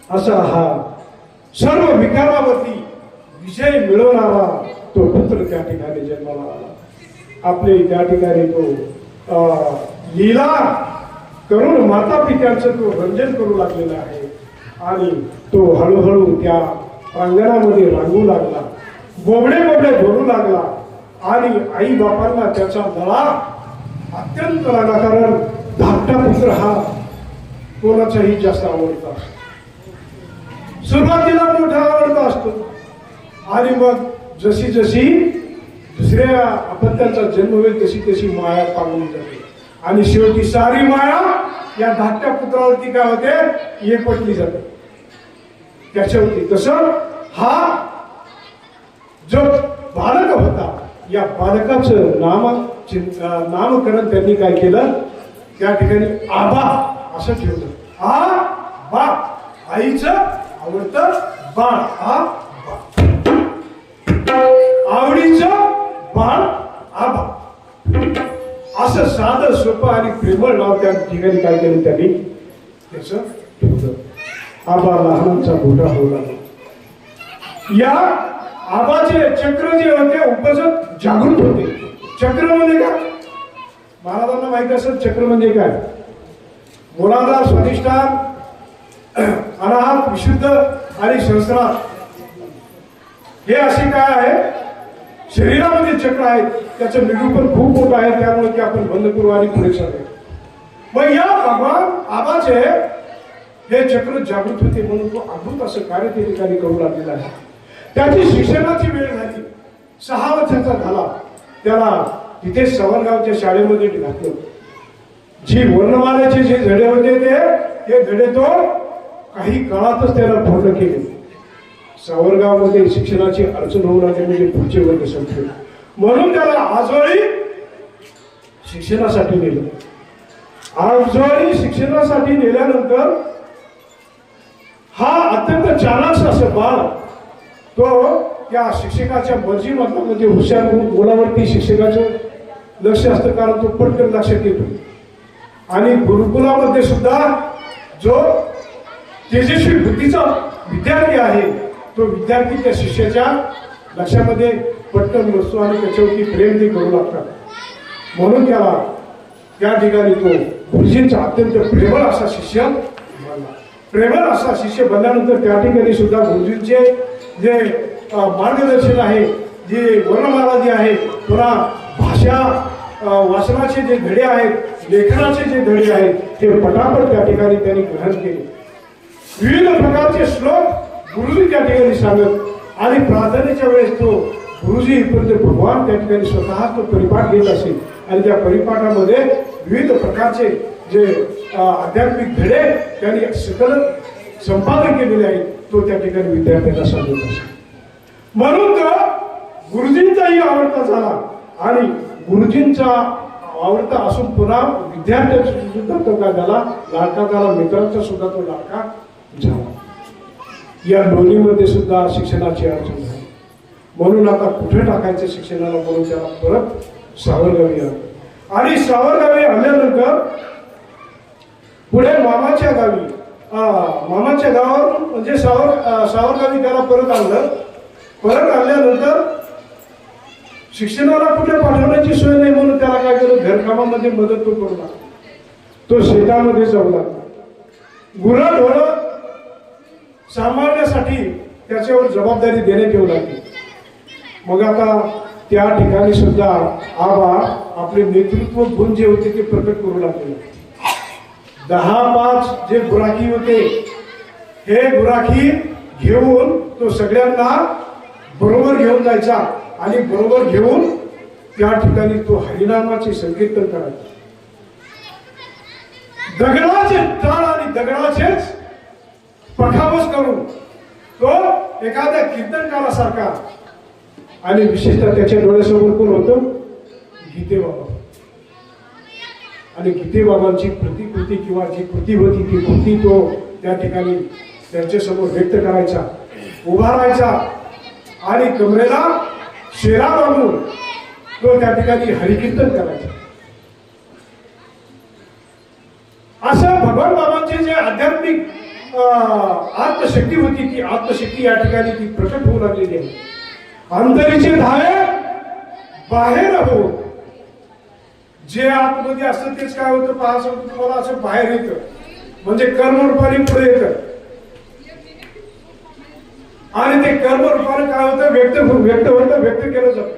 असा हा सर्व विकारावरती विजय मिळवणारा तो पुत्र त्या ठिकाणी जन्माला आला. आपले त्या ठिकाणी तो लीला करून माता पित्यांचं तो रंजन करू लागलेला आहे आणि तो हळूहळू त्या प्रांगणामध्ये रांगू लागला, बोबडे बोबडे बोलू लागला आणि आई बापांना त्याचा लळा अत्यंत लागला. कारण धाकटा पुत्र हा कोणाचाही जास्त आवडता असतो, सुरुवातीला मोठा आवडता असतो आणि मग जशी जशी दुसऱ्या अपत्याचा जन्म होईल तशी तशी माया पाळली जाते आणि शेवटी सारी माया या धाकट्या पुत्रावरती काय होते, एकवटली जाते त्याच्यावरती. तसं हा जो बालक होता, या बालकाचं नामकरण त्यांनी काय केलं, त्या ठिकाणी आबा असं ठेवलं. आबा, आईचं आवडतं बाळ, आवडीचं बाळ आबा, असं साधं सोपं आणि प्रेमळ नाव त्या ठिकाणी काय केलं त्यांनी त्याचं ठेवलं. आबा लहानांचा मोठा होऊ लागला. या आबाचे चक्र जे होते उपजत जागृत होते. चक्र म्हणजे काय, महाराजांना माहिती असेल चक्र म्हणजे काय, मूलाधार, स्वाधिष्ठान, अनाहत, विशुद्ध आणि सहस्रार, हे असे काय आहे शरीरामध्ये चक्र आहेत. त्याचं निरूपण खूप मोठं आहे, त्यामुळे ते आपण बंद करू आणि पुढे चालू. मग या भगवान आबाचे हे चक्र जागृत होते म्हणून तो अद्भुत असं कार्य त्या ठिकाणी करू लागलेला आहे. त्याची शिक्षणाची वेळ झाली, 6 वर्षाचा झाला, त्याला तिथे सवरगावच्या शाळेमध्ये घातलं. जी वर्णमालेचे जे धडे होते ते धडे तो काही काळातच त्याला पूर्ण केले. सावरगावमध्ये शिक्षणाची अडचण होऊ लागली म्हणजे पुढचे वर्ग संपले, म्हणून त्याला आजोळी शिक्षणासाठी नेलं. आजोळी शिक्षणासाठी नेल्यानंतर हा अत्यंत चालाक असं बाळ तो त्या शिक्षकाच्या मर्जीमधला म्हणजे हुशार मुलावरती शिक्षकाचं लक्ष असतं, कारण तो पटकन लक्षात येतो. आणि गुरुकुलामध्ये सुद्धा जो तेजस्वी बुद्धीचा विद्यार्थी आहे तो विद्यार्थी त्या शिष्याच्या लक्षामध्ये पटकन बसतो आणि त्याच्यावरती प्रेम ते करू लागतात. म्हणून त्याला त्या ठिकाणी तो गुरुजींचा अत्यंत प्रेमळ असा शिष्य बनला. प्रेमळ असा शिष्य बनल्यानंतर त्या ठिकाणी सुद्धा गुरुजींचे जे मार्गदर्शन आहे, जे वर्णमाला जी आहे, पुन्हा भाषा वाचनाचे जे धडे आहेत, लेखनाचे जे धडे आहेत, ते पटापट त्या ठिकाणी त्यांनी ग्रहण केले. विविध प्रकारचे श्लोक गुरुजी त्या ठिकाणी सांगत आणि प्रार्थनेच्या वेळेस तो गुरुजी भगवान त्या ठिकाणी स्वतः तो परिपाठ घेत असेल आणि त्या परिपाठामध्ये विविध प्रकारचे जे आध्यात्मिक धडे त्यांनी सकल संपादन केलेले आहेत तो त्या ठिकाणी विद्यार्थ्यांना सांगत असेल. म्हणून तो गुरुजींचाही आवडता झाला आणि गुरुजींचा आवडता असून पुन्हा विद्यार्थ्यांचा सुद्धा तो काय झाला, लाडका झाला, मित्रांचा सुद्धा तो लाडका झाला. या दोन्हीमध्ये सुद्धा शिक्षणाची अडचण झाली. म्हणून आता कुठे टाकायचं शिक्षणाला, म्हणून त्याला परत सावरगावी आलं. आणि सावरगावी आल्यानंतर पुढे मामाच्या गावावरून म्हणजे सावरगावी त्याला परत आणलं. परत आणल्यानंतर शिक्षणाला कुठे पाठवण्याची सोय नाही म्हणून त्याला काय केलं, घरकामामध्ये मदत तो करू लागला. तो शेतामध्ये जाऊ लागला. गुरंढोरं सांभाळण्यासाठी त्याच्यावर जबाबदारी देण्यात येऊ लागली. मग आता त्या ठिकाणी सुद्धा आबा आपले नेतृत्व गुण जे होते ते प्रकट करू लागले. 10-5 जे गुराखी होते, हे गुराखी घेऊन तो सगळ्यांना बरोबर घेऊन जायचा आणि बरोबर घेऊन त्या ठिकाणी तो हरिनामाचे संकीर्तन करायचा. दगडाचे टाळ आणि दगडाचेच पखावस करून तो एखाद्या कीर्तनकारासारखा, आणि विशेषतः त्याच्या डोळ्यासमोर कोण होतं, गीते बाबा. आणि गीते बाबांची प्रतिकृती किंवा जी कृती होती ती कृती तो त्या ठिकाणी त्यांच्यासमोर व्यक्त करायचा, उभा राहायचा आणि कमरेला शेरा बांधून तो त्या ठिकाणी हरिकीर्तन करायचा. असं भगवान बाबांचे जे आध्यात्मिक आत्मशक्ती होती ती आत्मशक्ती या ठिकाणी ती प्रकट होऊ लागलेली आहे. अंतरीचे धावे बाहेर हो, जे आतमध्ये असतं तेच काय होतं पाहायचं होतं तुम्हाला, असं बाहेर येतं म्हणजे कर्मरूपाने पुढे येतं. आणि ते कर्मरूपाने काय होतं, व्यक्त होतं, व्यक्त केलं जातं.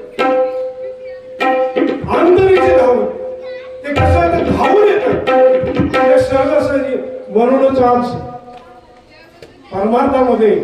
अंतरीचे धावून ते कसं धावून येतं, ते सहजासहजी. म्हणूनच आज परमार्थामध्ये